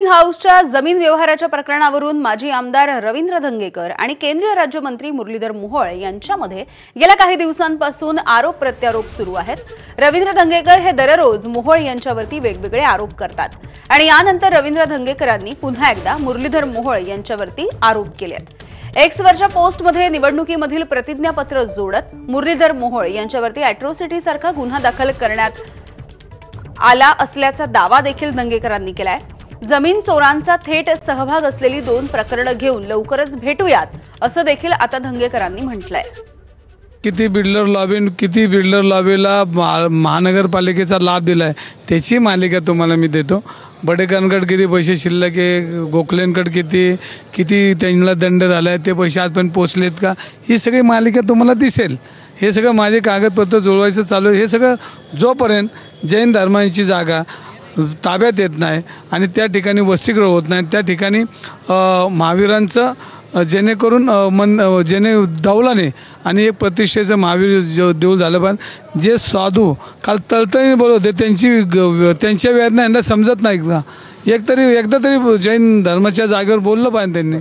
हाऊसच्या जमीन व्यवहाराच्या प्रकरणावरून माजी आमदार रवींद्र धंगेकर आणि केंद्रीय राज्यमंत्री मुरलीधर मोहोळ यांच्यामध्ये गेल्या काही दिवसांपासून आरोप प्रत्यारोप सुरू आहेत। रवींद्र धंगेकर हे दररोज मोहोळ यांच्यावरती वेगवेगळे आरोप करतात आणि यानंतर रवींद्र धंगेकरांनी पुन्हा एकदा मुरलीधर मोहोळ यांच्यावरती आरोप केलेत। एक्सवरच्या पोस्टमध्ये निवडणुकीमधील प्रतिज्ञापत्र जोडत मुरलीधर मोहोळ यांच्यावरती अॅट्रॉसिटी सारखा गुन्हा दाखल करण्यात आला असल्याचा दावा देखील धंगेकरांनी केलाय। जमीन चोरांचा थेट सहभाग असलेली 2 प्रकरणे घेऊन लवकरच भेटूयात असं देखील आता धंगेकरांनी म्हटलंय। किती बिल्डर लॉबीला महानगरपालिकेचा लाभ दिलाय त्याची मालिका तुम्हाला मी देतो। बडेकरांकडे किती पैसे शिल्लक आहे, गोखलेंकडे किती त्यांना दंड झालाय, ते पैसे आजपर्यंत पोहोचलेत का, ही सगळी मालिका तुम्हाला दिसेल। हे सगळं माझे कागदपत्र जुळवायचं चालू आहे। हे सगळं जोपर्यंत जैन धर्माची जागा ताब्यात येत नाही आणि त्या ठिकाणी वसतिगृह होत नाही, त्या ठिकाणी महावीरांचं जेणेकरून जेणे दौलाने आणि एक प्रतिष्ठेचं महावीर देऊळ झालं पाहिजे। जे साधू काल तळतळीने बोलवते त्यांच्या वेदना यांना समजत नाही का? एकदा तरी जैन धर्माच्या जागेवर बोललं पाहिजे त्यांनी।